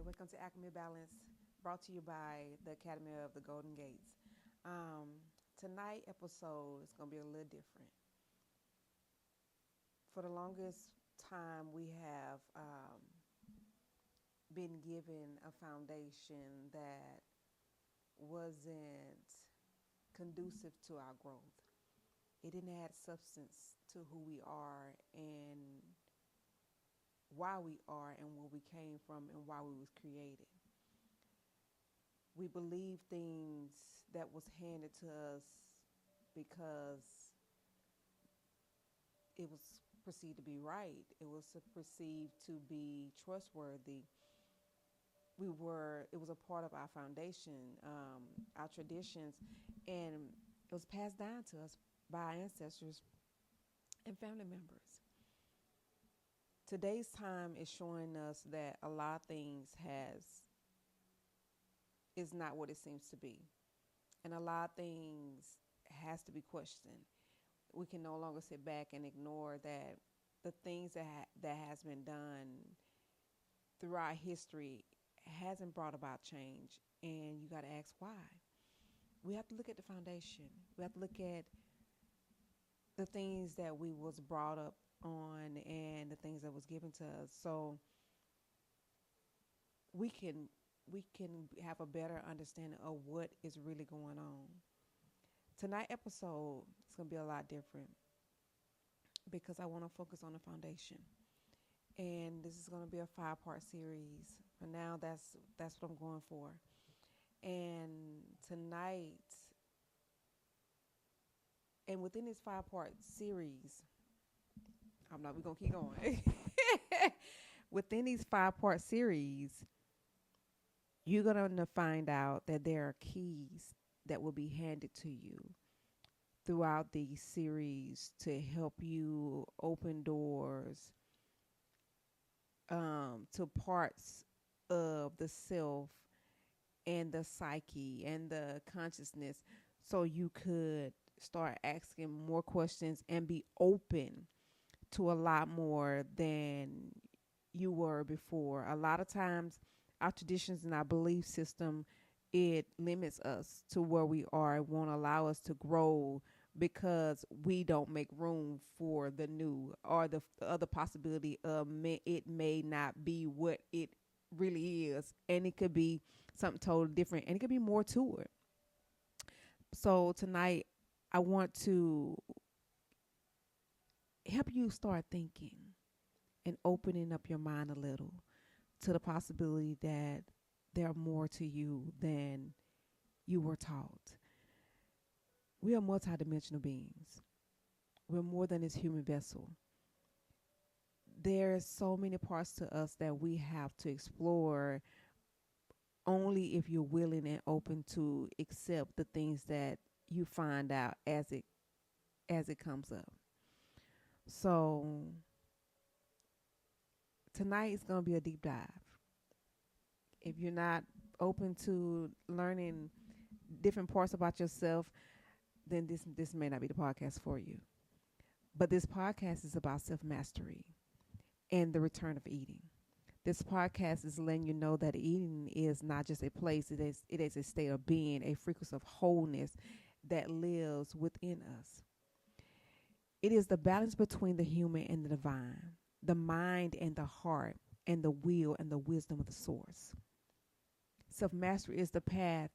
welcome to Alchemy Balance, brought to you by the Academy of the Golden Gates. Tonight episode is going to be a little different. For the longest time, we have been given a foundation that wasn't conducive to our growth. It didn't add substance to who we are and why we are and where we came from and why we was created. We believe things that was handed to us because it was perceived to be right. It was perceived to be trustworthy. It was a part of our foundation, our traditions, and it was passed down to us by our ancestors and family members. Today's time is showing us that a lot of things is not what it seems to be, and a lot of things has to be questioned. We can no longer sit back and ignore that the things that has been done throughout history hasn't brought about change, and you got to ask why. We have to look at the foundation. We have to look at the things that we was brought up on and the things that was given to us, so we can have a better understanding of what is really going on. Tonight episode is going to be a lot different because I want to focus on the foundation. And this is going to be a 5-part series. For now, that's what I'm going for. And tonight, and within this 5-part series, we're going to keep going. Within these 5-part series, you're going to find out that there are keys that will be handed to you throughout the series to help you open doors to parts of the self and the psyche and the consciousness, so you could start asking more questions and be open to a lot more than you were before. A lot of times our traditions and our belief system, it limits us to where we are. It won't allow us to grow because we don't make room for the new or the other possibility of it may not be what it really is, and it could be something totally different, and it could be more to it. So tonight I want to help you start thinking and opening up your mind a little to the possibility that there are more to you than you were taught. We are multidimensional beings. We're more than this human vessel. There's so many parts to us that we have to explore only if you're willing and open to accept the things that you find out as it comes up. So tonight is going to be a deep dive. If you're not open to learning different parts about yourself, then this may not be the podcast for you. But this podcast is about self-mastery and the return of eating. This podcast is letting you know that eating is not just a place, it is a state of being, a frequency of wholeness that lives within us. It is the balance between the human and the divine, the mind and the heart, and the will and the wisdom of the source. Self-mastery is the path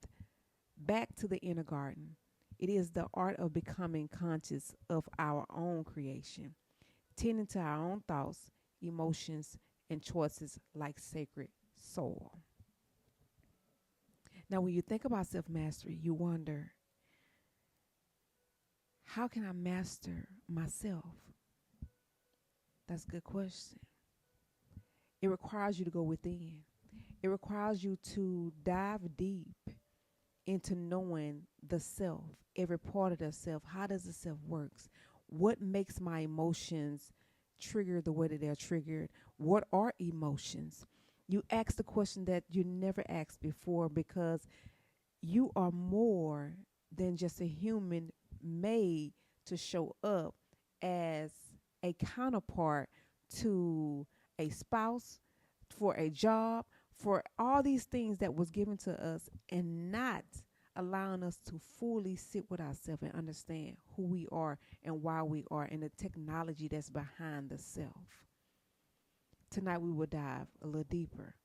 back to the inner garden. It is the art of becoming conscious of our own creation, tending to our own thoughts, emotions, and choices like sacred soil. Now, when you think about self-mastery, you wonder, how can I master myself? That's a good question. It requires you to go within. It requires you to dive deep into knowing the self, every part of the self. How does the self works? What makes my emotions trigger the way that they're triggered? What are emotions? You ask the question that you never asked before, because you are more than just a human made to show up as a counterpart to a spouse, for a job, for all these things that was given to us and not allowing us to fully sit with ourselves and understand who we are and why we are and the technology that's behind the self. Tonight we will dive a little deeper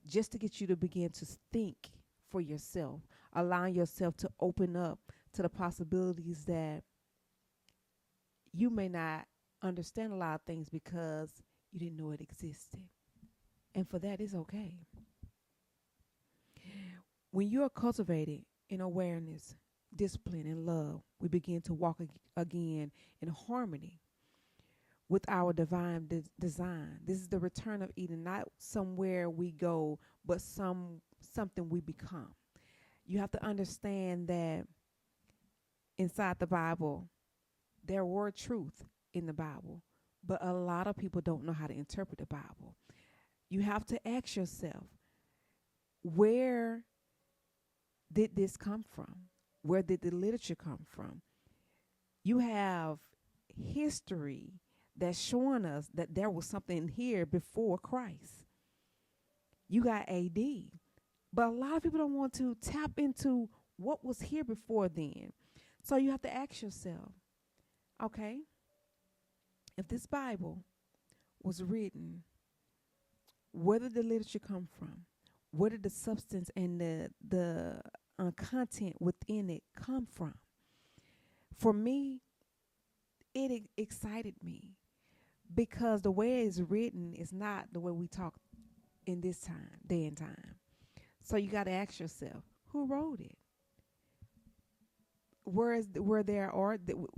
just to get you to begin to think for yourself, allowing yourself to open up to the possibilities that you may not understand a lot of things because you didn't know it existed. And for that, it's okay. When you are cultivated in awareness, discipline, and love, we begin to walk again in harmony with our divine design. This is the return of Eden, not somewhere we go, but something we become. You have to understand that inside the Bible, there were truth in the Bible, but a lot of people don't know how to interpret the Bible. You have to ask yourself, where did this come from? Where did the literature come from? You have history that's showing us that there was something here before Christ. You got AD. But a lot of people don't want to tap into what was here before then. So you have to ask yourself, okay, if this Bible was written, where did the literature come from? Where did the substance and the content within it come from? For me, it excited me because the way it's written is not the way we talk in this time, day and time. So you got to ask yourself, who wrote it?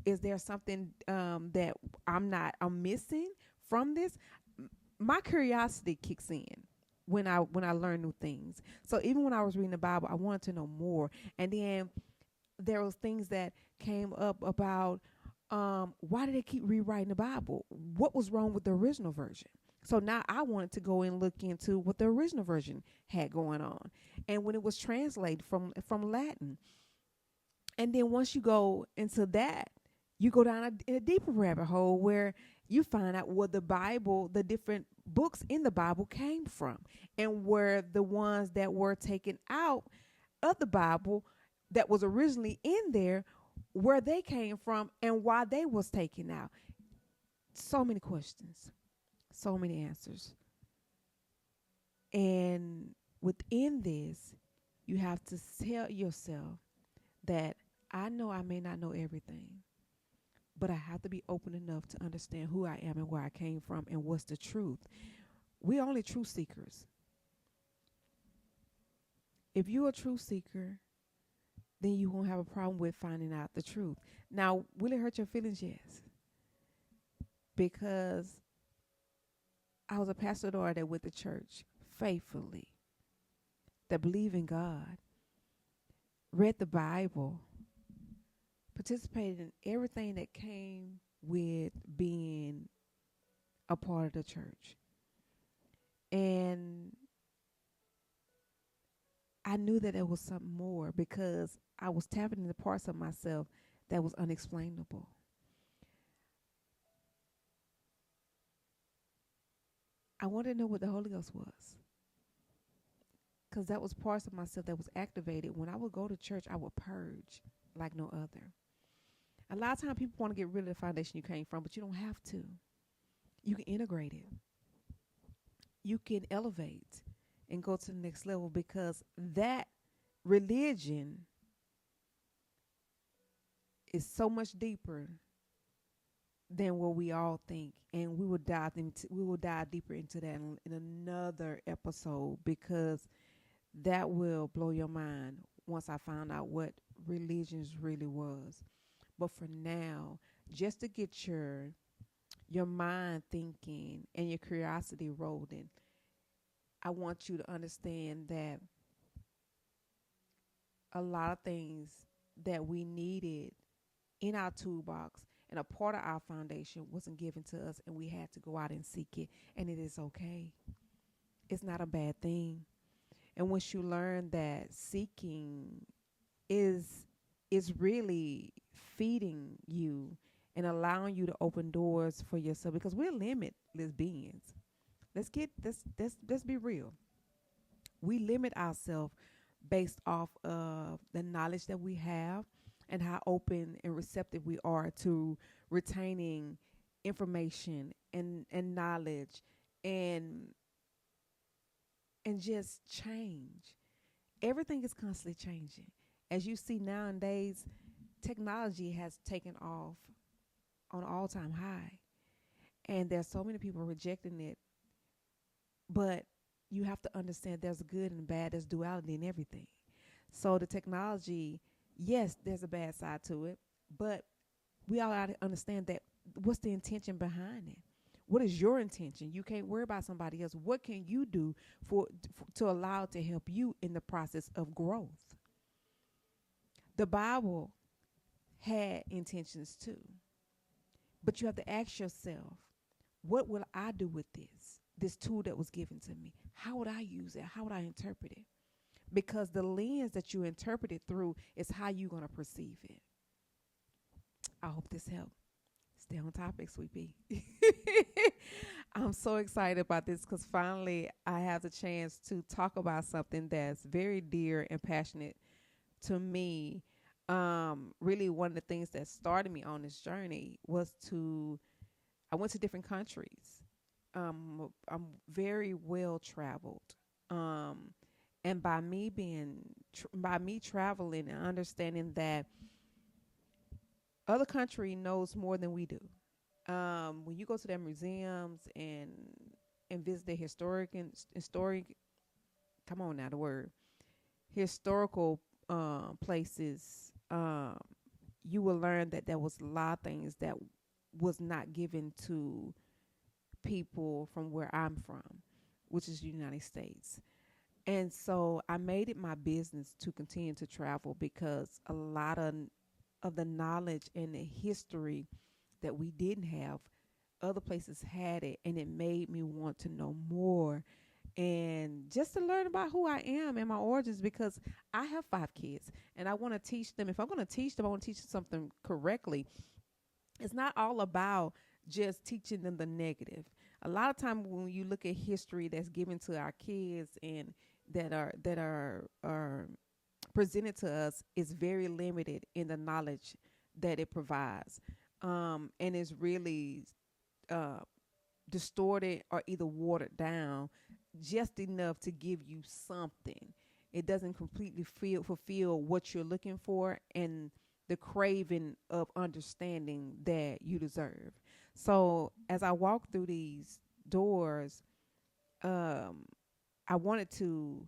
Is there something that I'm missing from this? My curiosity kicks in when I learn new things. So even when I was reading the Bible, I wanted to know more. And then there was things that came up about why did they keep rewriting the Bible? What was wrong with the original version? So now I wanted to go and look into what the original version had going on. And when it was translated from Latin. And then once you go into that, you go down in a deeper rabbit hole where you find out where the Bible, the different books in the Bible came from, and where the ones that were taken out of the Bible that was originally in there, where they came from and why they was taken out. So many questions, so many answers. And within this, you have to tell yourself that I know I may not know everything, but I have to be open enough to understand who I am and where I came from and what's the truth. We're only truth seekers. If you're a truth seeker, then you won't have a problem with finding out the truth. Now, will it hurt your feelings? Yes. Because I was a pastor daughter that went to church faithfully, that believed in God, read the Bible, participated in everything that came with being a part of the church. And I knew that there was something more because I was tapping into parts of myself that was unexplainable. I wanted to know what the Holy Ghost was, because that was parts of myself that was activated. When I would go to church, I would purge like no other. A lot of times people want to get rid of the foundation you came from, but you don't have to. You can integrate it. You can elevate and go to the next level, because that religion is so much deeper than what we all think, and we will dive deeper into that in another episode, because that will blow your mind once I found out what religions really was. But for now, just to get your mind thinking and your curiosity rolling, I want you to understand that a lot of things that we needed in our toolbox and a part of our foundation wasn't given to us, and we had to go out and seek it, and it is okay. It's not a bad thing. And once you learn that seeking is really feeding you and allowing you to open doors for yourself, because we're limitless beings. Let's be real. We limit ourselves based off of the knowledge that we have and how open and receptive we are to retaining information and knowledge and and just change. Everything is constantly changing. As you see nowadays, technology has taken off on an all-time high, and there's so many people rejecting it. But you have to understand there's good and bad. There's duality in everything. So the technology, yes, there's a bad side to it, but we all got to understand that what's the intention behind it? What is your intention? You can't worry about somebody else. What can you do for to allow it to help you in the process of growth? The Bible had intentions too, but you have to ask yourself, what will I do with this tool that was given to me? How would I use it? How would I interpret it? Because the lens that you interpret it through is how you're going to perceive it. I hope this helped. Stay on topic, sweet pea. I'm so excited about this because finally I have the chance to talk about something that's very dear and passionate to me. Really, one of the things that started me on this journey was I went to different countries. I'm very well traveled. And by me traveling and understanding that other country knows more than we do. When you go to their museums and visit the historic, come on now, the word historical places, you will learn that there was a lot of things that was not given to people from where I'm from, which is the United States. And so I made it my business to continue to travel because a lot of the knowledge and the history that we didn't have, other places had it, and it made me want to know more and just to learn about who I am and my origins because I have 5 kids and I want to teach them. If I'm going to teach them, I want to teach them something correctly. It's not all about just teaching them the negative. A lot of time when you look at history that's given to our kids and that are presented to us is very limited in the knowledge that it provides, and is really uh, distorted or either watered down just enough to give you something. It doesn't completely fulfill what you're looking for and the craving of understanding that you deserve. So as I walk through these doors, um, I wanted to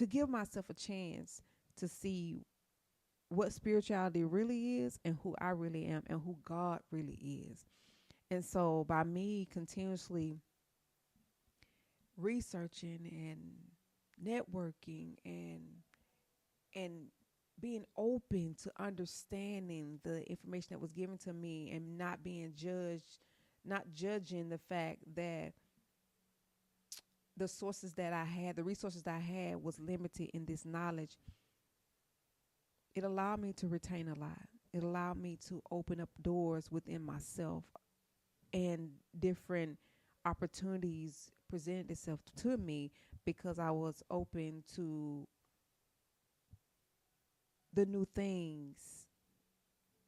give myself a chance to see what spirituality really is and who I really am and who God really is. And so by me continuously researching and networking and being open to understanding the information that was given to me and not being judged, not judging the fact that the sources that I had, the resources that I had was limited in this knowledge, it allowed me to retain a lot. It allowed me to open up doors within myself and different opportunities presented itself to me because I was open to the new things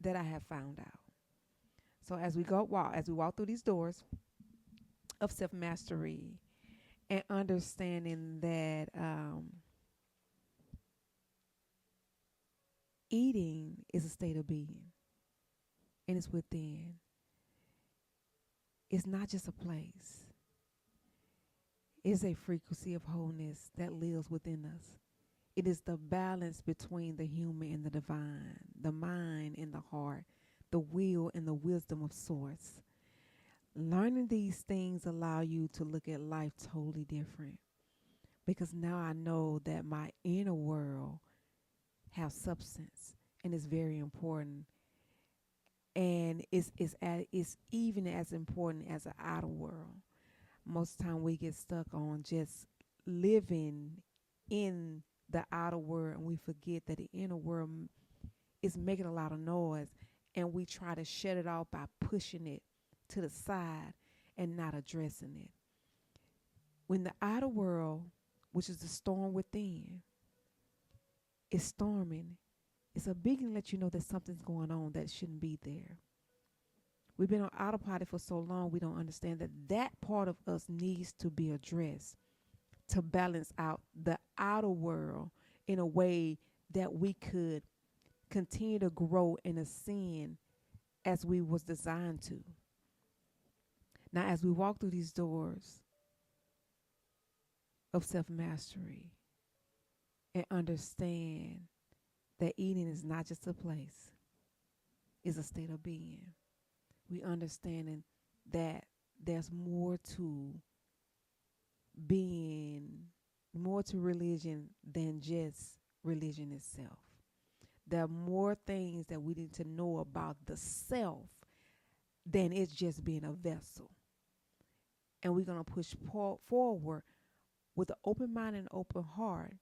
that I have found out. So as we walk through these doors of self mastery and understanding that eating is a state of being and it's within. It's not just a place. It's a frequency of wholeness that lives within us. It is the balance between the human and the divine, the mind and the heart, the will and the wisdom of source. Learning these things allow you to look at life totally different because now I know that my inner world has substance and is very important, and it's even as important as the outer world. Most of the time we get stuck on just living in the outer world and we forget that the inner world is making a lot of noise and we try to shut it off by pushing it to the side and not addressing it. When the outer world, which is the storm within, is storming, it's a beacon to let you know that something's going on that shouldn't be there. We've been on autopilot for so long, we don't understand that that part of us needs to be addressed to balance out the outer world in a way that we could continue to grow and ascend as we was designed to. Now, as we walk through these doors of self-mastery and understand that eating is not just a place, it's a state of being. We understanding that there's more to being, more to religion than just religion itself. There are more things that we need to know about the self than it's just being a vessel. And we're going to push forward with an open mind and open heart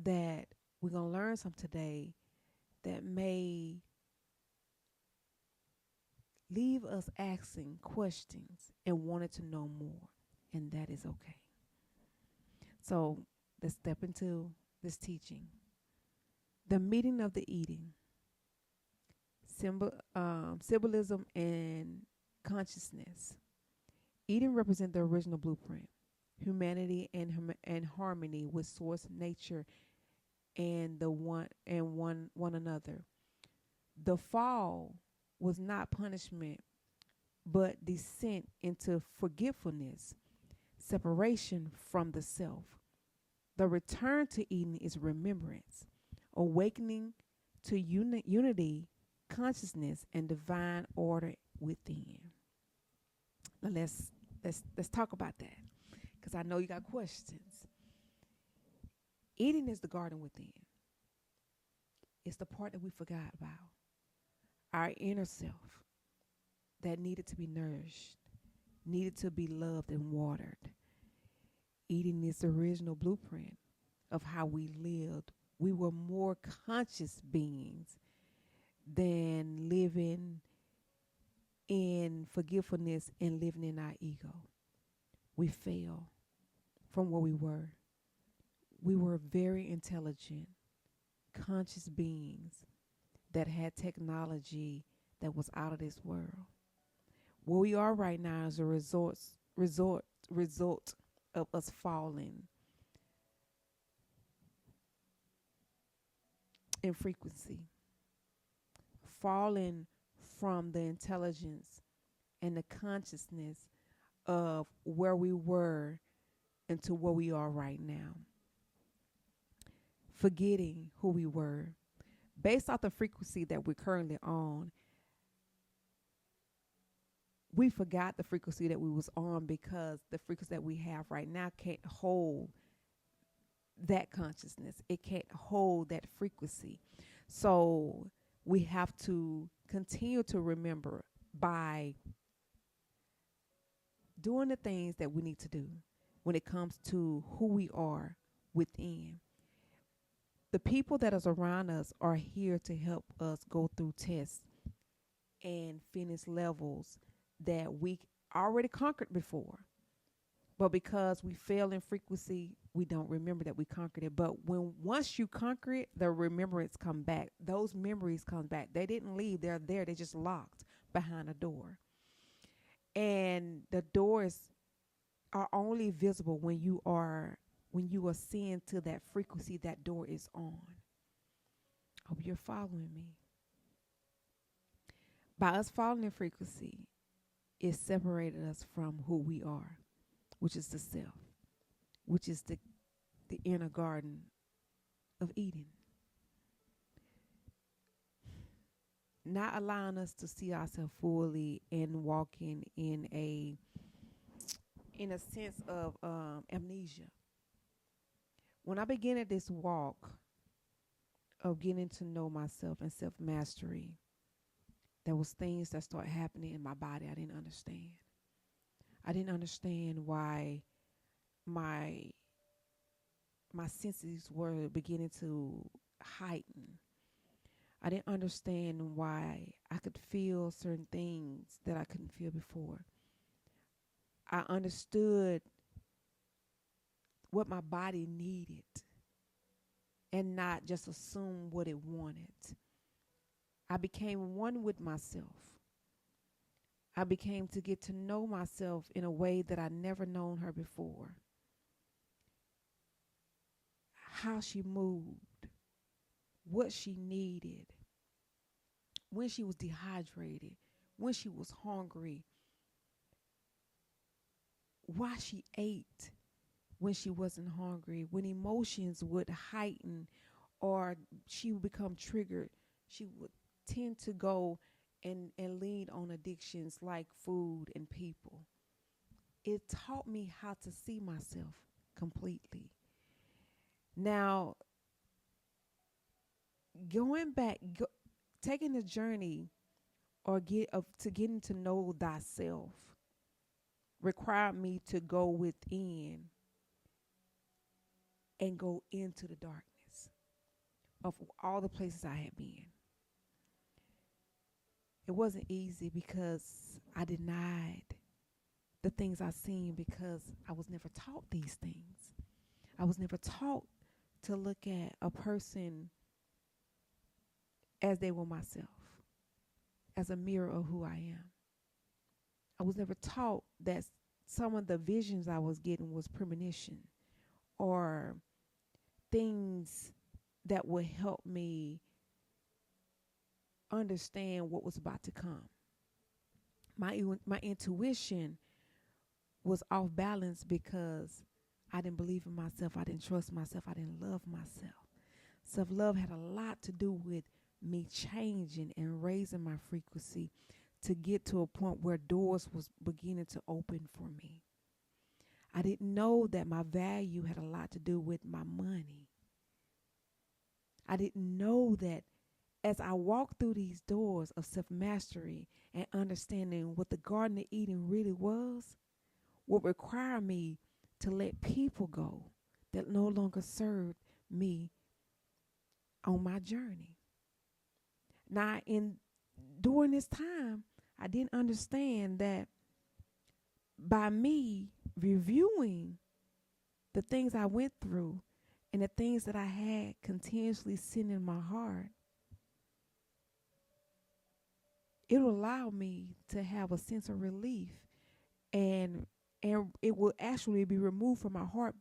that we're going to learn something today that may leave us asking questions and wanting to know more. And that is okay. So let's step into this teaching. The meaning of the eating, symbolism and consciousness. Eating represents the original blueprint, humanity and harmony with source, nature, and one another. The fall was not punishment, but descent into forgetfulness, separation from the self. The return to Eden is remembrance, awakening to unity, consciousness, and divine order within. Now let's talk about that, because I know you got questions. Eden is the garden within. It's the part that we forgot about. Our inner self that needed to be nourished, needed to be loved and watered. Eden is the original blueprint of how we lived. We were more conscious beings than living in forgetfulness and living in our ego. We fell from where we were. We were very intelligent, conscious beings that had technology that was out of this world. Where we are right now is a result of us falling in frequency, falling from the intelligence and the consciousness of where we were into where we are right now. Forgetting who we were. Based off the frequency that we're currently on, we forgot the frequency that we was on because the frequency that we have right now can't hold that consciousness. It can't hold that frequency. So we have to continue to remember by doing the things that we need to do when it comes to who we are within. The people that is around us are here to help us go through tests and finish levels that we already conquered before. But because we fail in frequency, we don't remember that we conquered it. But once you conquer it, the remembrance come back. Those memories come back. They didn't leave. They're there. They just locked behind a door. And the doors are only visible when you ascend to that frequency that door is on. Hope you're following me. By us falling in frequency, it separated us from who we are, which is the self, which is the inner garden of Eden. Not allowing us to see ourselves fully and walking in a sense of amnesia. When I began at this walk of getting to know myself and self-mastery, there was things that started happening in my body I didn't understand. I didn't understand why my senses were beginning to heighten. I didn't understand why I could feel certain things that I couldn't feel before. I understood what my body needed and not just assume what it wanted. I became one with myself. I became to get to know myself in a way that I never known her before. How she moved, what she needed, when she was dehydrated, when she was hungry, why she ate when she wasn't hungry, when emotions would heighten or she would become triggered, she would tend to go and lean on addictions like food and people. It taught me how to see myself completely. Now, going back, taking the journey or to getting to know thyself required me to go within and go into the darkness of all the places I had been. It wasn't easy because I denied the things I seen because I was never taught these things. I was never taught to look at a person as they were myself, as a mirror of who I am. I was never taught that some of the visions I was getting was premonition or things that would help me understand what was about to come. My intuition was off balance because I didn't believe in myself. I didn't trust myself. I didn't love myself. Self-love had a lot to do with me changing and raising my frequency to get to a point where doors was beginning to open for me. I didn't know that my value had a lot to do with my money. I didn't know that as I walked through these doors of self-mastery and understanding what the Garden of Eden really was, would require me to let people go that no longer served me on my journey. Now, during this time, I didn't understand that by me reviewing the things I went through and the things that I had continuously sitting in my heart, it will allow me to have a sense of relief and it will actually be removed from my heart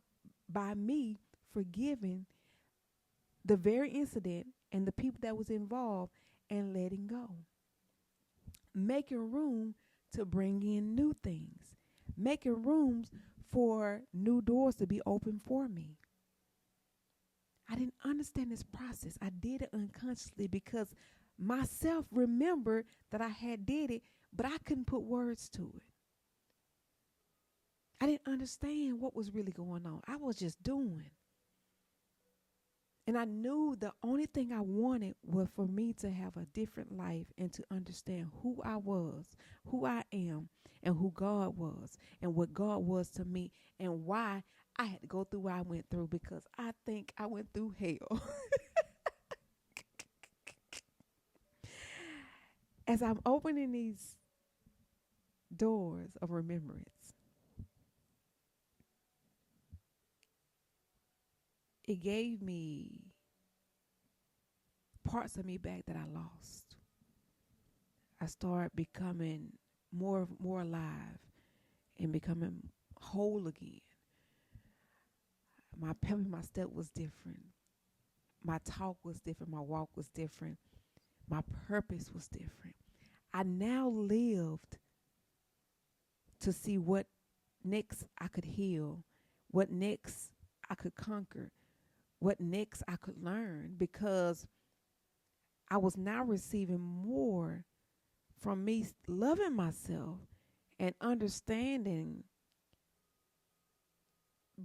by me forgiving the very incident and the people that was involved and letting go. Making room to bring in new things. Making rooms for new doors to be open for me. I didn't understand this process. I did it unconsciously because myself remembered that I had did it, but I couldn't put words to it. I didn't understand what was really going on. I was just doing. And I knew the only thing I wanted was for me to have a different life and to understand who I was, who I am, and who God was, and what God was to me, and why I had to go through what I went through, because I think I went through hell. As I'm opening these doors of remembrance, it gave me parts of me back that I lost. I started becoming more alive and becoming whole again. My pep in my step was different. My talk was different. My walk was different. My purpose was different. I now lived to see what next I could heal, what next I could conquer, what next I could learn, because I was now receiving more from me loving myself and understanding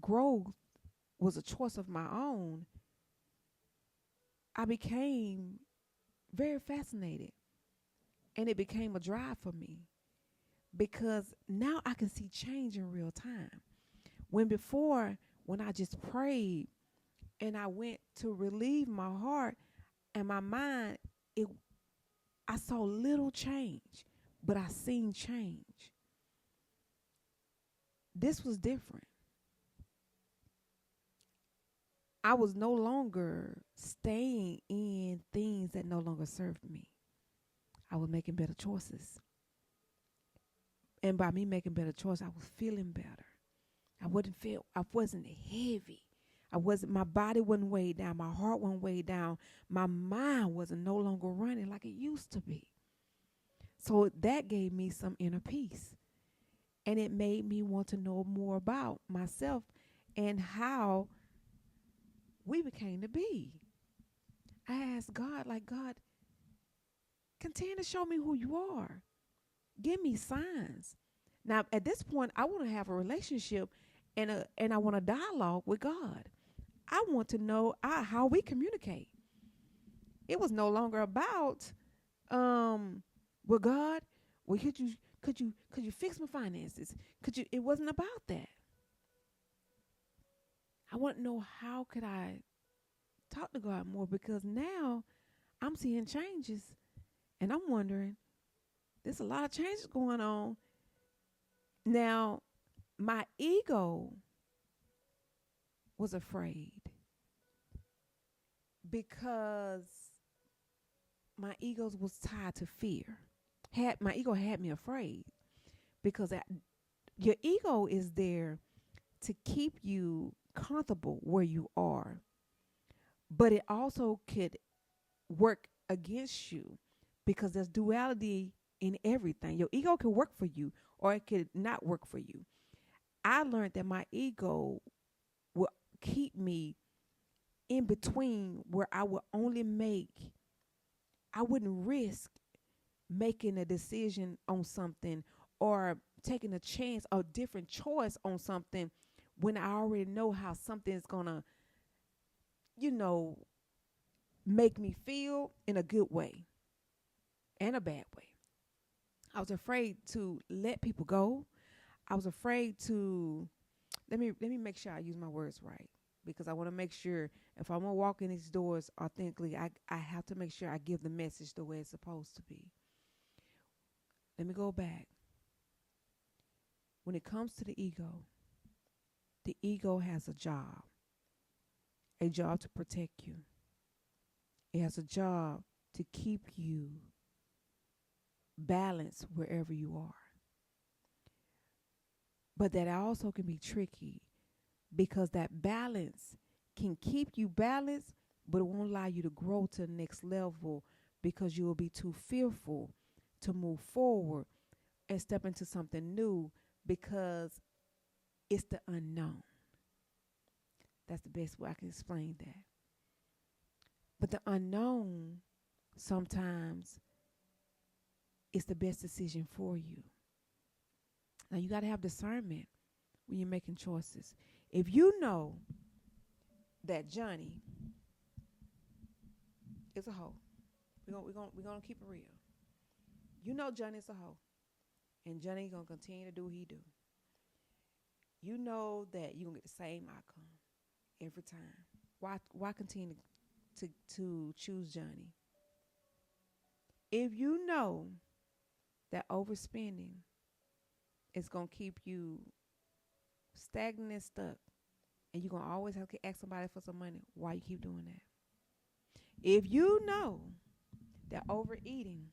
growth was a choice of my own. I became very fascinated, and it became a drive for me because now I can see change in real time. When before, when I just prayed and I went to relieve my heart and my mind, I saw little change, but I seen change. This was different. I was no longer staying in things that no longer served me. I was making better choices. And by me making better choices, I was feeling better. I wasn't heavy. My body wasn't weighed down. My heart wasn't weighed down. My mind wasn't no longer running like it used to be. So that gave me some inner peace. And it made me want to know more about myself and how we became to be. I asked God, like, God, continue to show me who you are. Give me signs. Now, at this point, I want to have a relationship and I want a dialogue with God. I want to know how we communicate. It was no longer about, well, God, well, could you fix my finances? It wasn't about that. I want to know how could I talk to God more, because now I'm seeing changes and I'm wondering, there's a lot of changes going on. Now, my ego was afraid because my ego was tied to fear. My ego had me afraid because your ego is there to keep you comfortable where you are, but it also could work against you because there's duality in everything. Your ego can work for you or it could not work for you. I learned that my ego will keep me in between where I wouldn't risk making a decision on something or taking a chance or different choice on something when I already know how something's gonna, you know, make me feel in a good way and a bad way. I was afraid to let people go. I was afraid to let me make sure I use my words right, because I want to make sure if I'm gonna walk in these doors authentically, I have to make sure I give the message the way it's supposed to be. Let me go back. When it comes to the ego has a job to protect you. It has a job to keep you balanced wherever you are. But that also can be tricky because that balance can keep you balanced, but it won't allow you to grow to the next level because you will be too fearful to move forward and step into something new because it's the unknown. That's the best way I can explain that. But the unknown sometimes is the best decision for you. Now you got to have discernment when you're making choices. If you know that Johnny is a hoe, we're gonna keep it real. You know Johnny's a hoe, and Johnny gonna continue to do what he do. You know that you're gonna get the same outcome every time. Why continue to choose Johnny? If you know that overspending is gonna keep you stagnant and stuck, and you're gonna always have to ask somebody for some money, why you keep doing that? If you know that overeating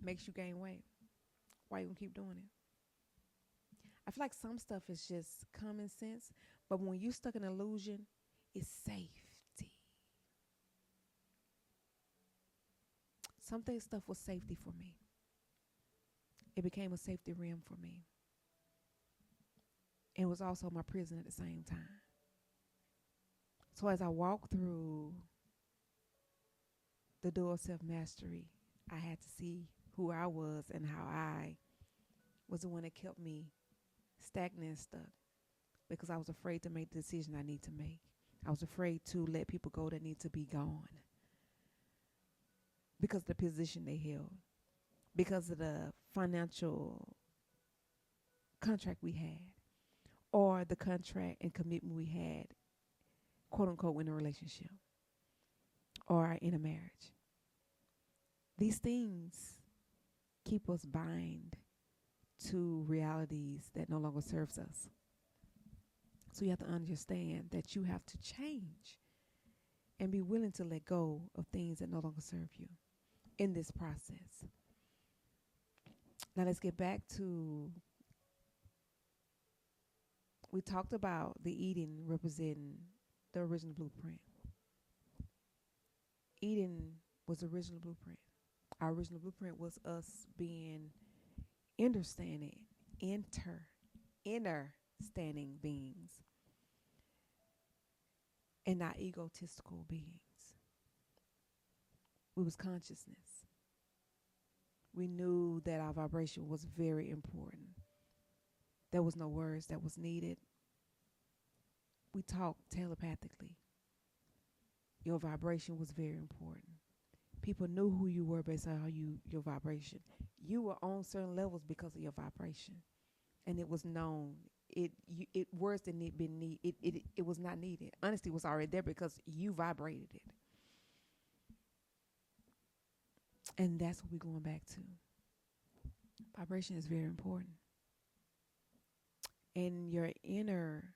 makes you gain weight, why you gonna keep doing it? I feel like some stuff is just common sense, but when you're stuck in illusion, it's safety. Something stuff was safety for me. It became a safety rim for me. It was also my prison at the same time. So as I walked through the door of self-mastery, I had to see who I was and how I was the one that kept me stagnant and stuck because I was afraid to make the decision I need to make. I was afraid to let people go that need to be gone because of the position they held, because of the financial contract we had, or the contract and commitment we had, quote unquote, in a relationship or in a marriage. These things keep us bind to realities that no longer serves us. So you have to understand that you have to change and be willing to let go of things that no longer serve you in this process. Now let's get back to, we talked about the Eden representing the original blueprint. Eden was the original blueprint. Our original blueprint was us being understanding, inner standing beings and not egotistical beings. We was consciousness. We knew that our vibration was very important. There was no words that was needed. We talked telepathically. Your vibration was very important. People knew who you were based on your vibration. You were on certain levels because of your vibration, and it was known. It words didn't need been need. It was not needed. Honesty was already there because you vibrated it, and that's what we're going back to. Vibration is very important, and your inner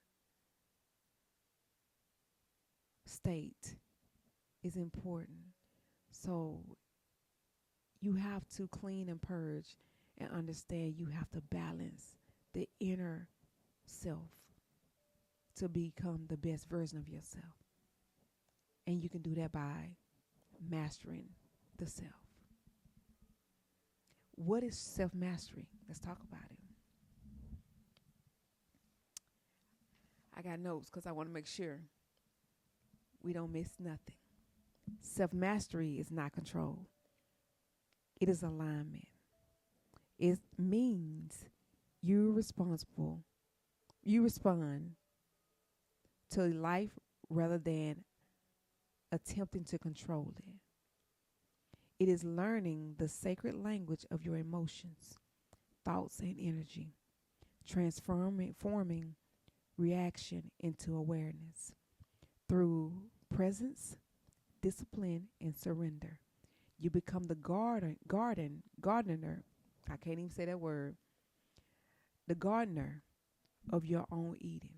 state is important. So you have to clean and purge and understand you have to balance the inner self to become the best version of yourself. And you can do that by mastering the self. What is self-mastery? Let's talk about it. I got notes because I want to make sure we don't miss nothing. Self-mastery is not control. It is alignment. It means you're responsible. You respond to life rather than attempting to control it. It is learning the sacred language of your emotions, thoughts, and energy, forming reaction into awareness through presence, discipline, and surrender. You become the gardener. I can't even say that word. The gardener of your own Eden.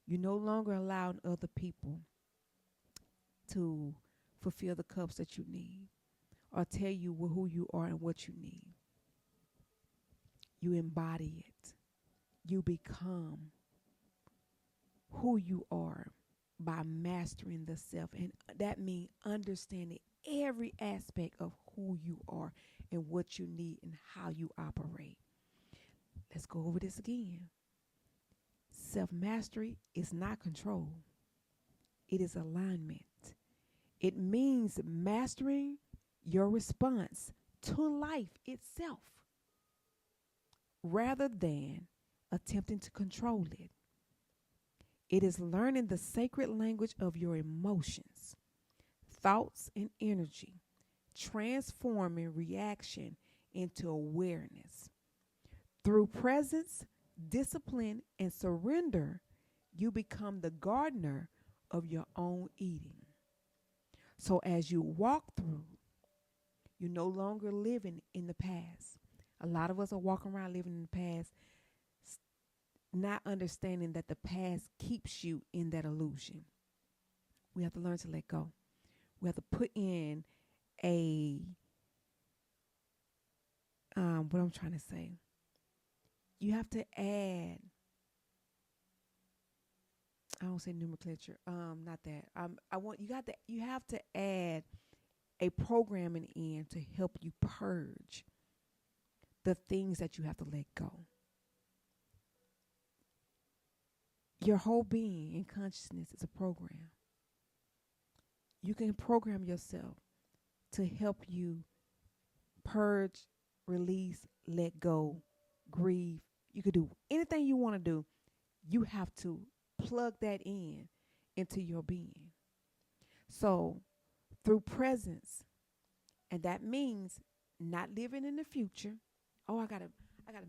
You no longer allow other people to fulfill the cups that you need or tell you who you are and what you need. You embody it. You become who you are by mastering the self. And that means understanding every aspect of who you are and what you need and how you operate. Let's go over this again. Self-mastery is not control. It is alignment. It means mastering your response to life itself rather than attempting to control it. It is learning the sacred language of your emotions, thoughts, and energy, transforming reaction into awareness. Through presence, discipline, and surrender, you become the gardener of your own Eden. So as you walk through, you're no longer living in the past. A lot of us are walking around living in the past, not understanding that the past keeps you in that illusion. We have to learn to let go. We have to put in what I'm trying to say. You have to add, I don't say nomenclature, not that. You have to add a programming in to help you purge the things that you have to let go. Your whole being and consciousness is a program. You can program yourself to help you purge, release, let go, grieve. You could do anything you want to do. You have to plug that into your being. So through presence, and that means not living in the future. Oh, I gotta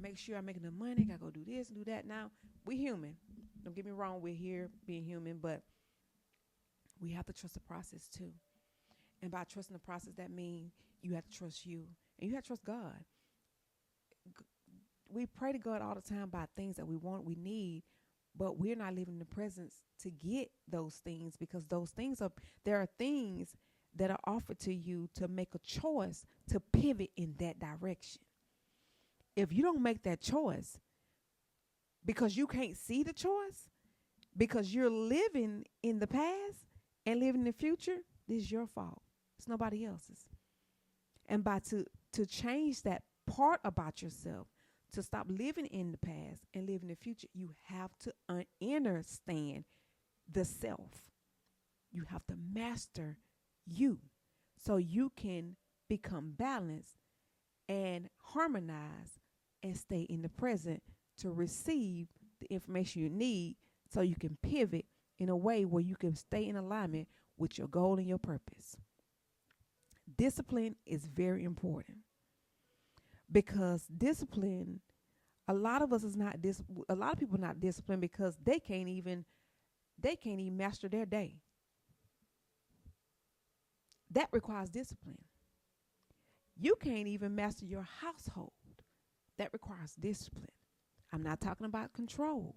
make sure I'm making the money. I gotta go do this and do that. Now, we're human. Don't get me wrong, we're here being human, but we have to trust the process too. And by trusting the process, that means you have to trust you. And you have to trust God. We pray to God all the time about things that we want, we need, but we're not living in the presence to get those things, because those things are, there are things that are offered to you to make a choice to pivot in that direction. If you don't make that choice because you can't see the choice, because you're living in the past and living in the future, this is your fault. It's nobody else's. And by to change that part about yourself, to stop living in the past and live in the future, you have to understand the self. You have to master you so you can become balanced and harmonize and stay in the present to receive the information you need so you can pivot in a way where you can stay in alignment with your goal and your purpose. Discipline is very important, because discipline, a lot of us is not a lot of people are not disciplined because they can't even master their day. That requires discipline. You can't even master your household. That requires discipline. I'm not talking about control.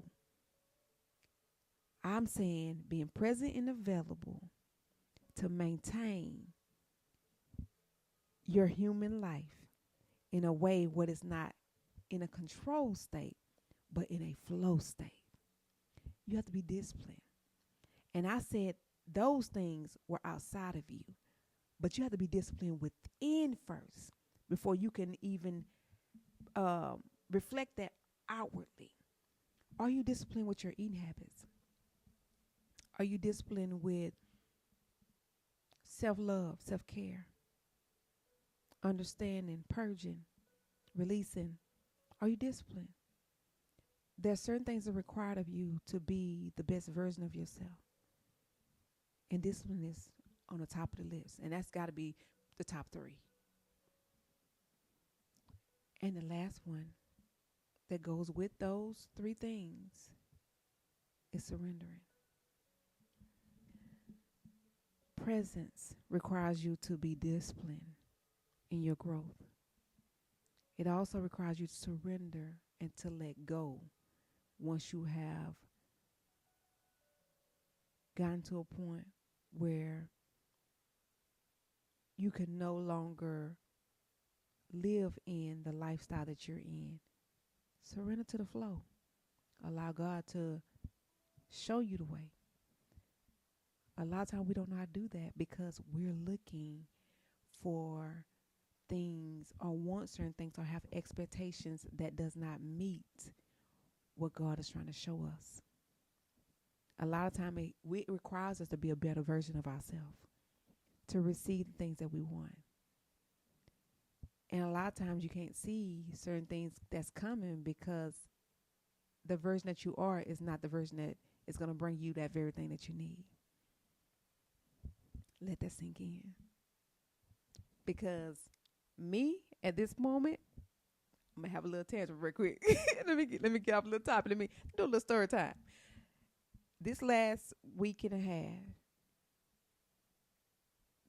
I'm saying being present and available to maintain your human life in a way where it's not in a control state, but in a flow state. You have to be disciplined. And I said those things were outside of you, but you have to be disciplined within first before you can even reflect that outwardly. Are you disciplined with your eating habits? Are you disciplined with self-love, self-care, understanding, purging, releasing? Are you disciplined? There's certain things that are required of you to be the best version of yourself. And discipline is on the top of the list. And that's got to be the top three. And the last one that goes with those three things is surrendering. Presence requires you to be disciplined in your growth. It also requires you to surrender and to let go once you have gotten to a point where you can no longer live in the lifestyle that you're in. Surrender to the flow. Allow God to show you the way. A lot of times we don't know how to do that because we're looking for things or want certain things or have expectations that does not meet what God is trying to show us. A lot of time it requires us to be a better version of ourselves, to receive the things that we want. And a lot of times you can't see certain things that's coming because the version that you are is not the version that is going to bring you that very thing that you need. Let that sink in. Because me, at this moment, I'm going to have a little tangent real quick. let me get off a little topic. Let me do a little story time. This last week and a half,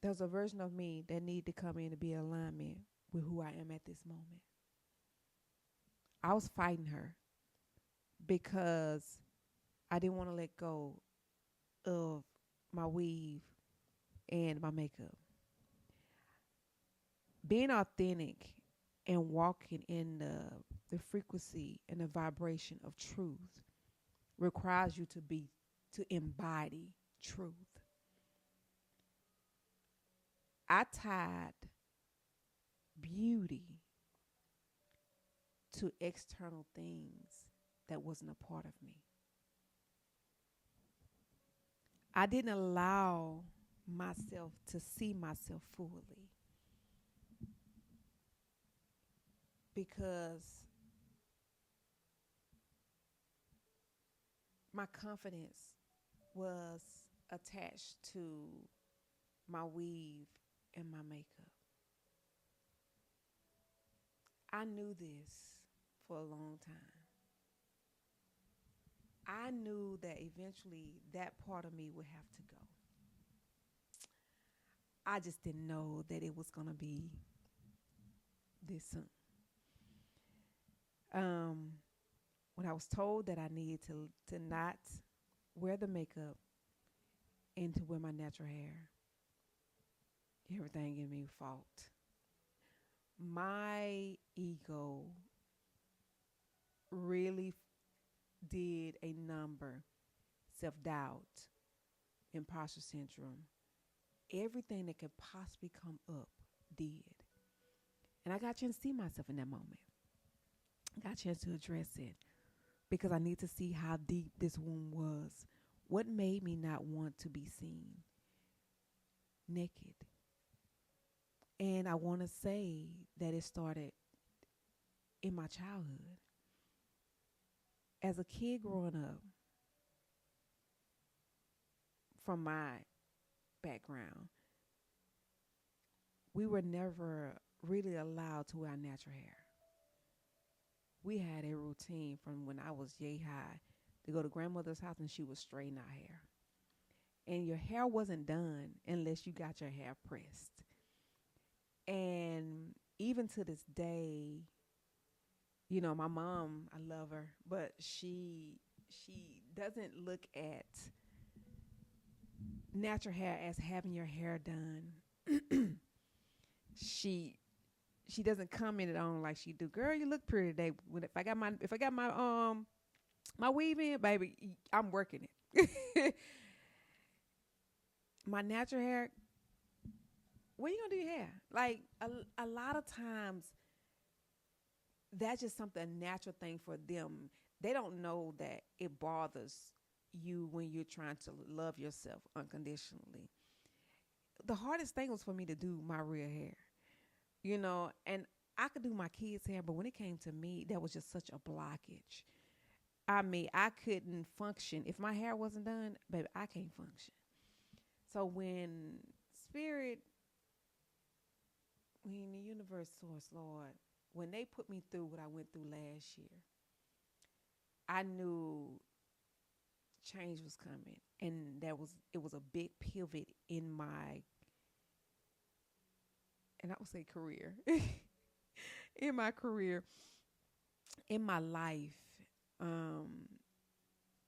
there's a version of me that need to come in to be in alignment with who I am at this moment. I was fighting her because I didn't want to let go of my weave and my makeup. Being authentic and walking in the frequency and the vibration of truth requires you to embody truth. I tied beauty to external things that wasn't a part of me. I didn't allow myself to see myself fully because my confidence was attached to my weave and my makeup. I knew this for a long time. I knew that eventually that part of me would have to go. I just didn't know that it was going to be this soon. when I was told that I needed to not wear the makeup and to wear my natural hair, everything in me fought. My ego really did a number. Self doubt, imposter syndrome, everything that could possibly come up did. And I got a chance to see myself in that moment. I got a chance to address it because I need to see how deep this wound was. What made me not want to be seen naked? And I want to say that it started in my childhood. As a kid growing up, from my background, we were never really allowed to wear natural hair. We had a routine from when I was yay high to go to grandmother's house and she would straighten our hair. And your hair wasn't done unless you got your hair pressed. And even to this day, you know, my mom, I love her, but she doesn't look at natural hair as having your hair done. she she doesn't comment it on like she do. Girl, you look pretty today. If I got my weave in, baby, I'm working it. My natural hair, when you gonna do your hair? Like a lot of times that's just something, a natural thing for them. They don't know that it bothers you when you're trying to love yourself unconditionally. The hardest thing was for me to do my real hair, you know, and I could do my kids' hair, but when it came to me, that was just such a blockage. I mean, I couldn't function. If my hair wasn't done, baby, I can't function. So when spirit, when the universe, source, Lord, when they put me through what I went through last year, I knew change was coming. And it was a big pivot in my, and I would say career, in my career, in my life, um,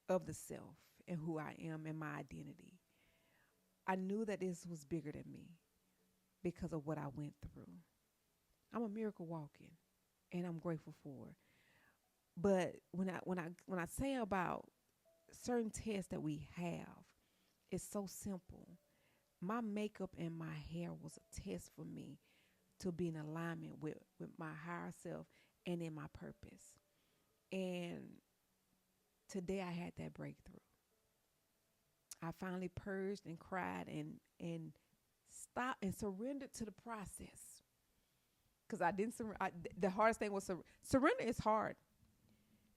of the self and who I am and my identity. I knew that this was bigger than me because of what I went through. I'm a miracle walking, and I'm grateful for it. But when I say about certain tests that we have, it's so simple. My makeup and my hair was a test for me to be in alignment with my higher self and in my purpose. And today I had that breakthrough. I finally purged and cried and stopped and surrendered to the process. Because I didn't surrender. The hardest thing was surrender is hard.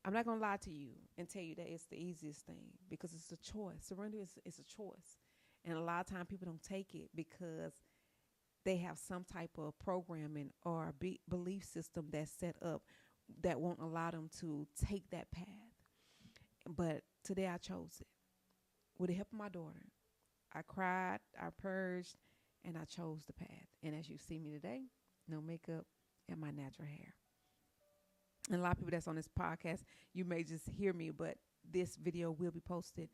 I'm not going to lie to you and tell you that it's the easiest thing because it's a choice. Surrender is a choice. And a lot of times people don't take it because they have some type of programming or belief system that's set up that won't allow them to take that path. But today I chose it. With the help of my daughter, I cried, I purged, and I chose the path. And as you see me today, no makeup and my natural hair. And a lot of people that's on this podcast, you may just hear me, but this video will be posted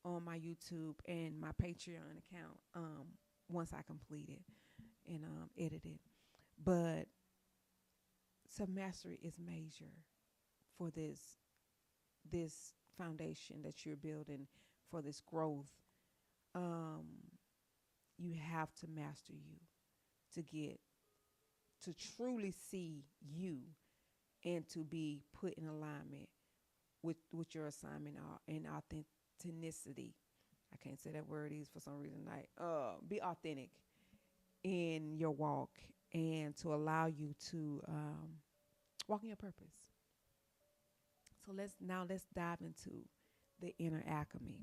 on my YouTube and my Patreon account once I complete it and edit it. But self-mastery is major for this foundation that you're building, for this growth. Um, you have to master you to get to truly see you and to be put in alignment with your assignment and authenticity. I can't say that word is for some reason. Like, be authentic in your walk and to allow you to walk in your purpose. So let's dive into the inner alchemy.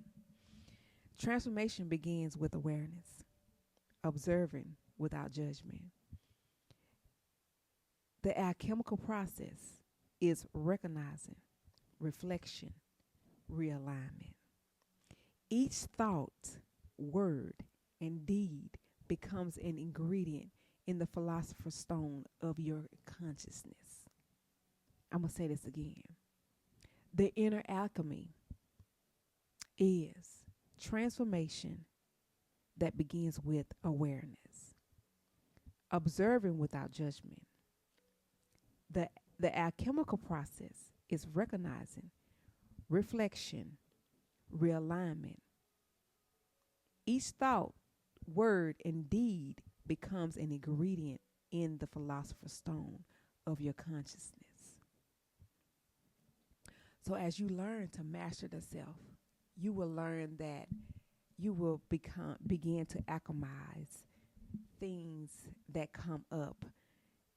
Transformation begins with awareness, observing without judgment. The alchemical process is recognizing, reflection, realignment. Each thought, word, and deed becomes an ingredient in the philosopher's stone of your consciousness. I'm going to say this again. The inner alchemy is transformation that begins with awareness, observing without judgment. The, the alchemical process is recognizing, reflection, realignment. Each thought, word, and deed becomes an ingredient in the philosopher's stone of your consciousness. So as you learn to master the self, you will learn that you will begin to alchemize things that come up,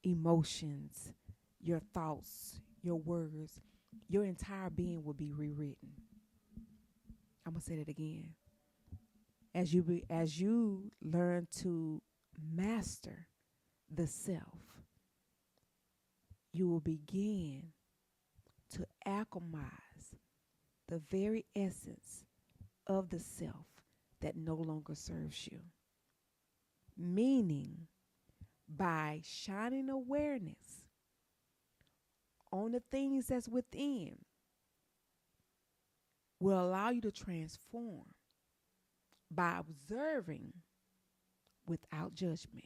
emotions, your thoughts, your words. Your entire being will be rewritten. I'm gonna say that again. As you learn to master the self, you will begin to alchemize the very essence of the self that no longer serves you. Meaning, by shining awareness on the things that's within, will allow you to transform by observing without judgment.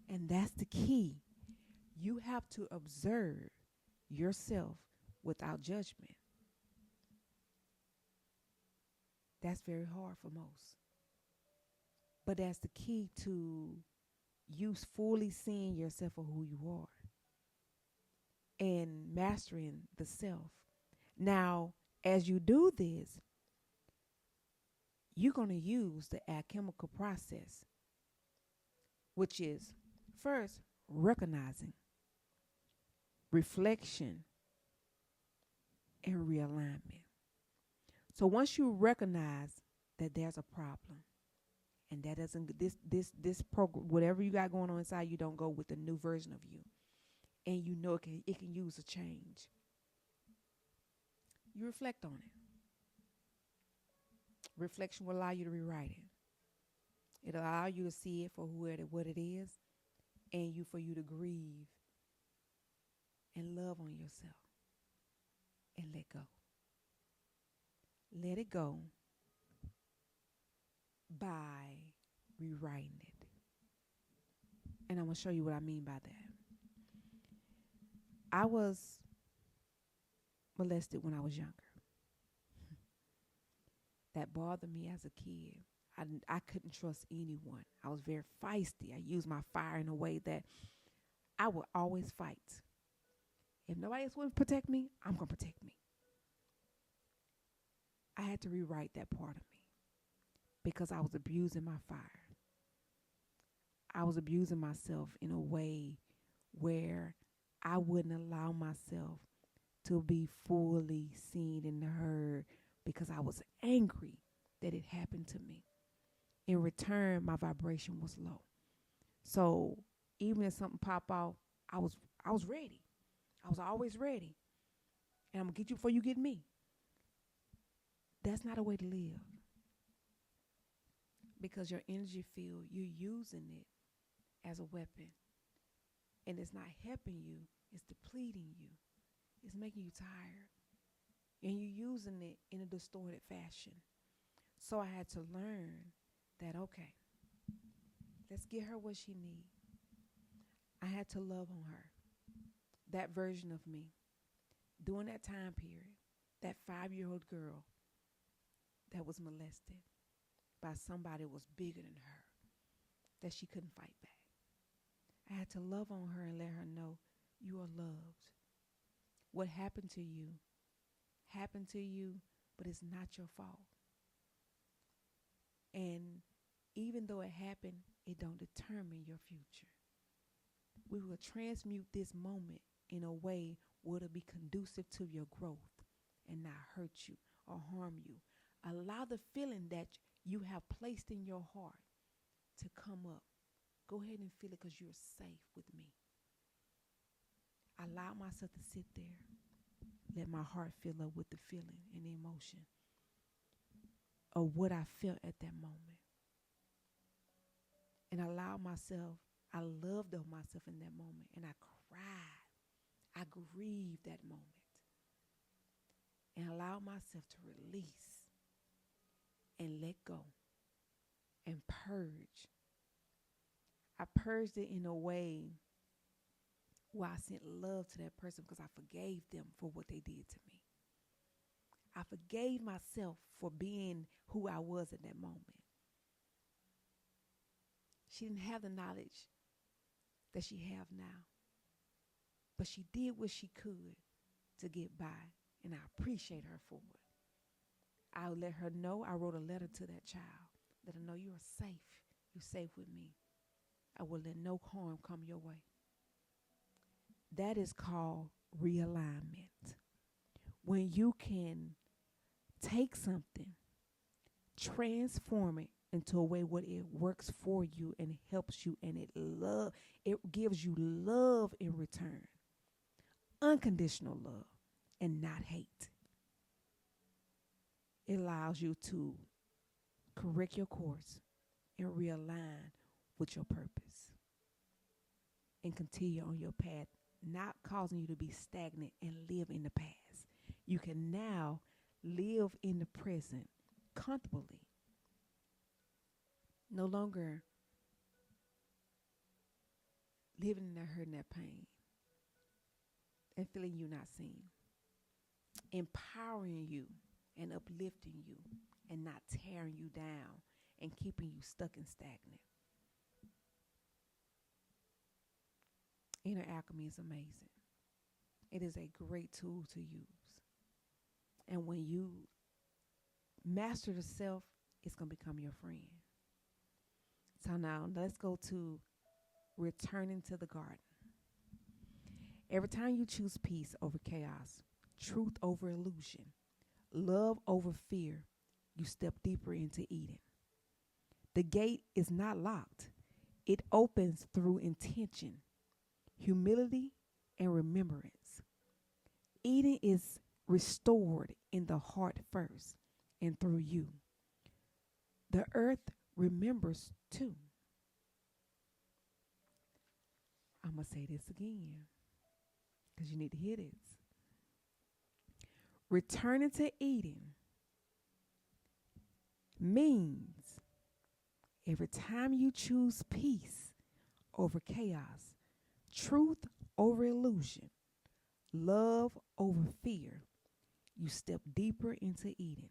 And that's the key. You have to observe yourself without judgment. That's very hard for most. But that's the key to you fully seeing yourself for who you are and mastering the self. Now, as you do this, you're going to use the alchemical process, which is first recognizing, reflection, and realignment. So once you recognize that there's a problem, and that doesn't this program, whatever you got going on inside, you don't go with the new version of you, and you know it can use a change. You reflect on it. Reflection will allow you to rewrite it. It'll allow you to see it for what it is, and for you to grieve and love on yourself and let go. Let it go by rewriting it. And I'm going to show you what I mean by that. I was molested when I was younger. That bothered me as a kid. I couldn't trust anyone. I was very feisty. I used my fire in a way that I would always fight. If nobody else would protect me, I'm going to protect me. I had to rewrite that part of me because I was abusing my fire. I was abusing myself in a way where I wouldn't allow myself to be fully seen and heard because I was angry that it happened to me. In return, my vibration was low. So even if something popped off, I was ready. I was always ready. And I'm going to get you before you get me. That's not a way to live. Because your energy field, you're using it as a weapon. And it's not helping you. It's depleting you. It's making you tired. And you're using it in a distorted fashion. So I had to learn that, okay, let's get her what she needs. I had to love on her. That version of me. During that time period, that 5-year-old girl that was molested by somebody that was bigger than her, that she couldn't fight back. I had to love on her and let her know you are loved. What happened to you, but it's not your fault. And even though it happened, it don't determine your future. We will transmute this moment in a way where it'll be conducive to your growth and not hurt you or harm you. Allow the feeling that you have placed in your heart to come up. Go ahead and feel it because you're safe with me. Allow myself to sit there. Let my heart fill up with the feeling and the emotion of what I felt at that moment. And allow myself, I loved on myself in that moment. And I cried. I grieved that moment. and allow myself to release and let go and purge. I purged it in a way where I sent love to that person because I forgave them for what they did to me. I forgave myself for being who I was at that moment. She didn't have the knowledge that she have now, but she did what she could to get by, and I appreciate her for it. I let her know. I wrote a letter to that child. Let her know you are safe. You're safe with me. I will let no harm come your way. That is called realignment. When you can take something, transform it into a way where it works for you and helps you, and it gives you love in return. Unconditional love and not hate. It allows you to correct your course and realign with your purpose and continue on your path, not causing you to be stagnant and live in the past. You can now live in the present comfortably. No longer living in that hurt and that pain and feeling you not seen. Empowering you and uplifting you and not tearing you down and keeping you stuck and stagnant. Inner alchemy is amazing. It is a great tool to use. And when you master the self, it's going to become your friend. So now let's go to returning to the garden. Every time you choose peace over chaos, truth over illusion, love over fear, you step deeper into Eden. The gate is not locked. It opens through intention, humility, and remembrance. Eden is restored in the heart first and through you. The earth remembers too. I'm going to say this again because you need to hear this. Returning to Eden means every time you choose peace over chaos, truth over illusion, love over fear, you step deeper into Eden.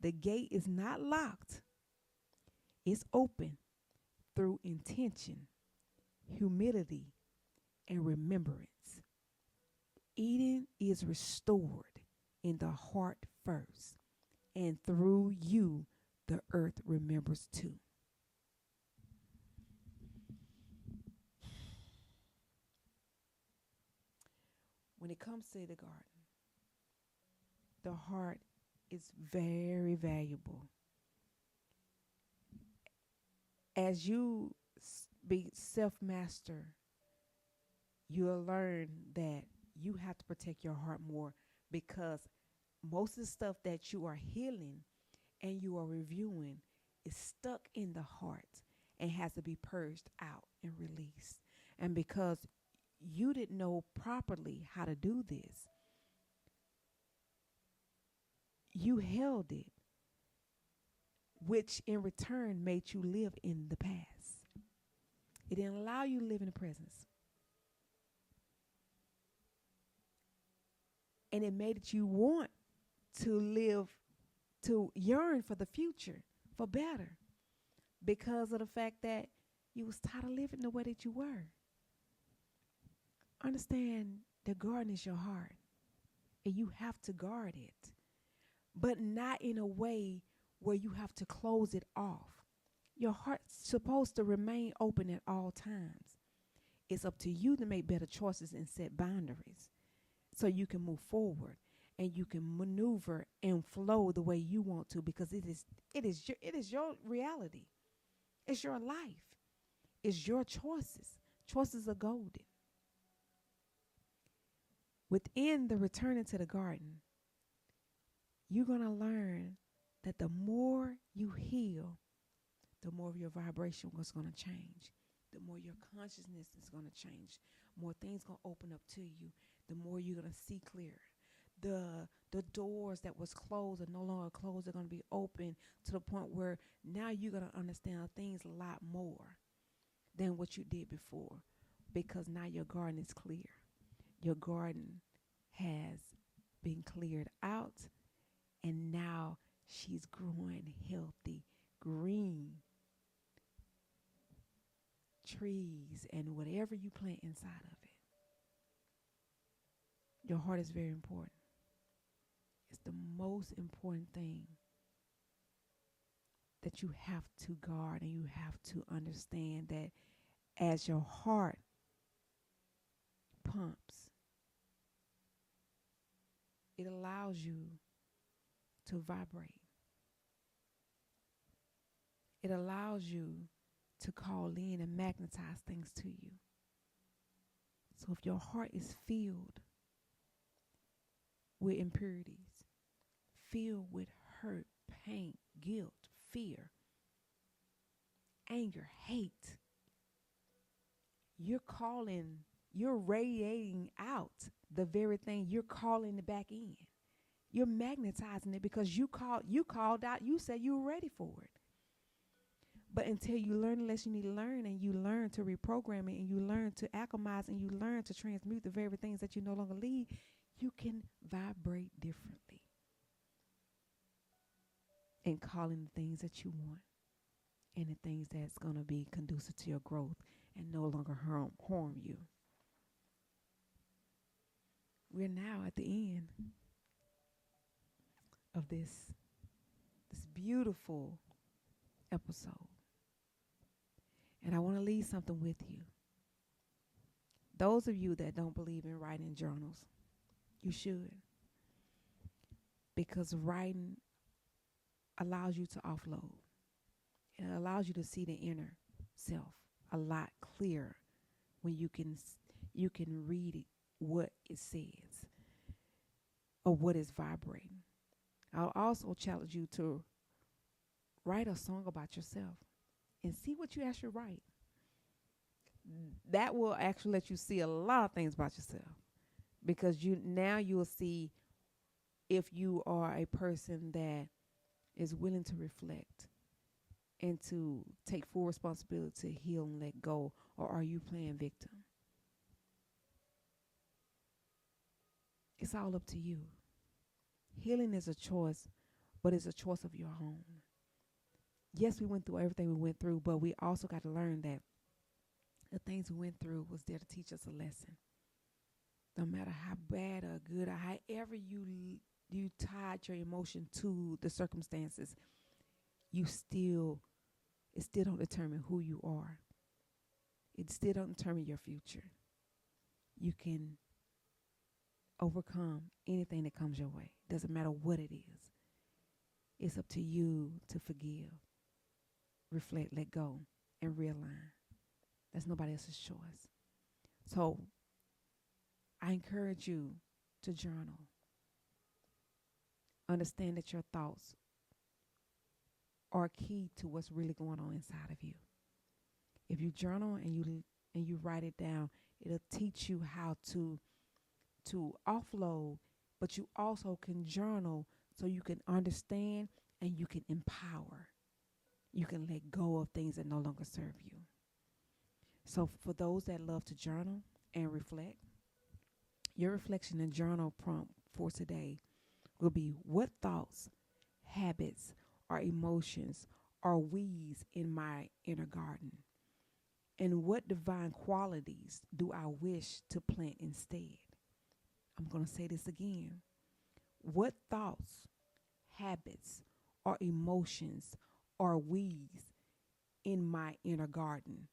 The gate is not locked. It's open through intention, humility, and remembrance. Eden is restored in the heart first, and through you, the earth remembers too. When it comes to the garden, the heart is very valuable. As you be self-master, you'll learn that you have to protect your heart more, because most of the stuff that you are healing and you are reviewing is stuck in the heart and has to be purged out and released. And because you didn't know properly how to do this, you held it, which in return made you live in the past. It didn't allow you to live in the presence. And it made it you want to live, to yearn for the future, for better, because of the fact that you was tired of living the way that you were. Understand, the garden is your heart, and you have to guard it, but not in a way where you have to close it off. Your heart's supposed to remain open at all times. It's up to you to make better choices and set boundaries so you can move forward and you can maneuver and flow the way you want to, because it is your reality. It's your life. It's your choices. Choices are golden. Within the returning to the garden, you're going to learn that the more you heal, the more your vibration was going to change. The more your consciousness is going to change. More things going to open up to you. The more you're going to see clearer. The doors that was closed are no longer closed. They're going to be open to the point where now you're going to understand things a lot more than what you did before, because now your garden is clear. Your garden has been cleared out, and now she's growing healthy, green trees and whatever you plant inside of it. Your heart is very important. It's the most important thing that you have to guard, and you have to understand that as your heart pumps, it allows you to vibrate. It allows you to call in and magnetize things to you. So if your heart is filled with impurities, filled with hurt, pain, guilt, fear, anger, hate, you're radiating out the very thing you're calling it back in. You're magnetizing it because you called out, you said you were ready for it. But until you learn the lesson you need to learn, and you learn to reprogram it, and you learn to alchemize, and you learn to transmute the very things that you no longer need, you can vibrate differently and call in the things that you want and the things that's going to be conducive to your growth and no longer harm you. We're now at the end of this beautiful episode. And I want to leave something with you. Those of you that don't believe in writing journals, you should. Because writing allows you to offload. It allows you to see the inner self a lot clearer when you can read it, what it says or what is vibrating. I'll also challenge you to write a song about yourself and see what you actually write. That will actually let you see a lot of things about yourself, because you will see if you are a person that is willing to reflect and to take full responsibility to heal and let go, or are you playing victim? It's all up to you. Healing is a choice, but it's a choice of your own. Yes, we went through everything we went through, but we also got to learn that the things we went through was there to teach us a lesson. No matter how bad or good or however you tied your emotion to the circumstances, it still don't determine who you are. It still don't determine your future. You can overcome anything that comes your way. Doesn't matter what it is. It's up to you to forgive, reflect, let go, and realign. That's nobody else's choice. So I encourage you to journal. Understand that your thoughts are key to what's really going on inside of you. If you journal and you write it down, it'll teach you how to offload, but you also can journal so you can understand and you can empower. You can let go of things that no longer serve you. So for those that love to journal and reflect, your reflection and journal prompt for today will be: what thoughts, habits, or emotions are weeds in my inner garden? And what divine qualities do I wish to plant instead? I'm going to say this again. What thoughts, habits, or emotions are weeds in my inner garden?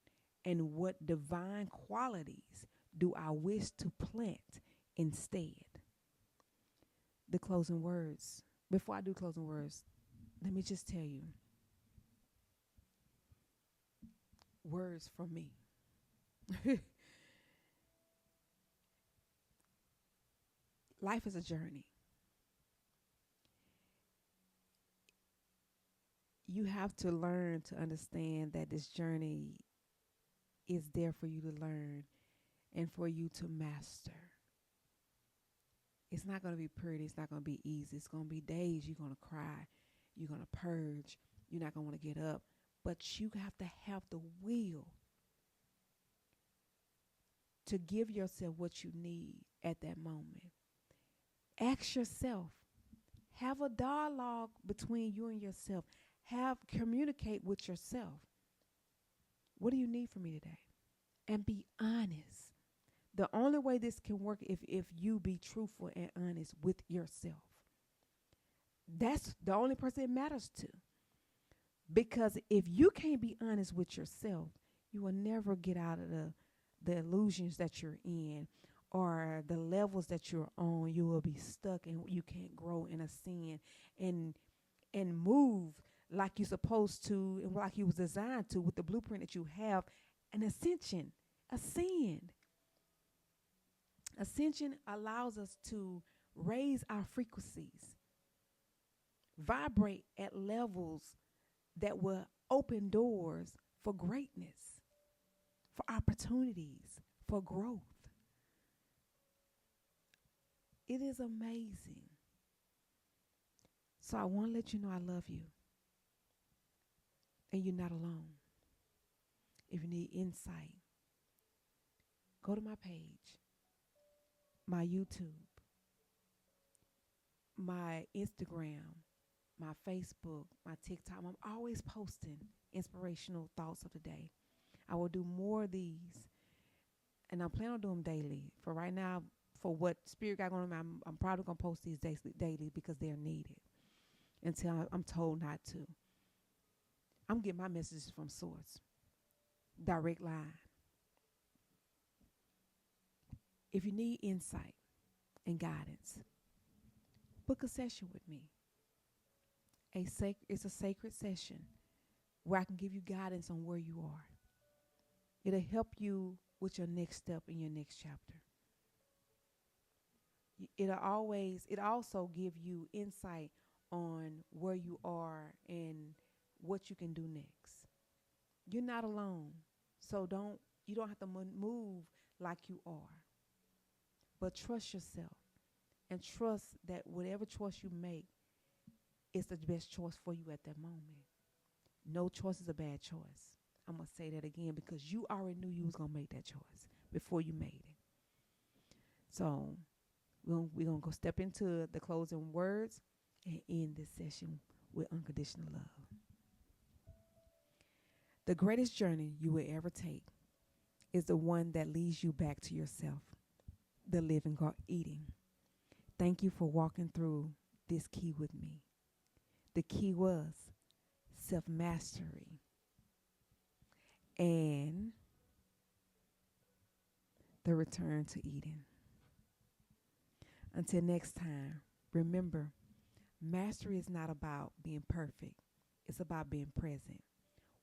And what divine qualities do I wish to plant instead? The closing words. Before I do closing words, let me just tell you words from me. Life is a journey. You have to learn to understand that this journey is there for you to learn and for you to master. It's not going to be pretty. It's not going to be easy. It's going to be days you're going to cry. You're going to purge. You're not going to want to get up. But you have to have the will to give yourself what you need at that moment. Ask yourself. Have a dialogue between you and yourself. Communicate with yourself. What do you need from me today? And be honest. The only way this can work if you be truthful and honest with yourself. That's the only person it matters to. Because if you can't be honest with yourself, you will never get out of the illusions that you're in or the levels that you're on. You will be stuck and you can't grow in a sin and move like you're supposed to and like you was designed to with the blueprint that you have. An ascension, ascend. Ascension allows us to raise our frequencies, vibrate at levels that will open doors for greatness, for opportunities, for growth. It is amazing. So I want to let you know I love you. And you're not alone. If you need insight, go to my page, my YouTube, my Instagram, my Facebook, my TikTok. I'm always posting inspirational thoughts of the day. I will do more of these, and I'm planning on doing them daily. For right now, for what Spirit got going on, I'm probably going to post these daily because they're needed until I'm told not to. I'm getting my messages from source, direct line. If you need insight and guidance, book a session with me. It's a sacred session where I can give you guidance on where you are. It'll help you with your next step in your next chapter. It also give you insight on where you are and what you can do next. You're not alone, so you don't have to move like you are. But trust yourself and trust that whatever choice you make is the best choice for you at that moment. No choice is a bad choice. I'm going to say that again because you already knew you was going to make that choice before you made it. So we're going to go step into the closing words and end this session with unconditional love. The greatest journey you will ever take is the one that leads you back to yourself, the living God eating. Thank you for walking through this key with me. The key was self-mastery and the return to Eden. Until next time, remember, mastery is not about being perfect. It's about being present.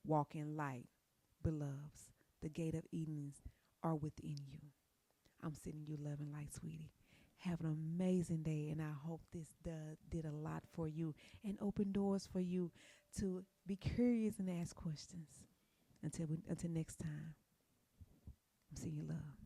Walk in light, beloveds. The gate of Edens are within you. I'm sending you love and light, sweetie. Have an amazing day, and I hope this did a lot for you and open doors for you to be curious and ask questions. Until next time, I'm sending you love.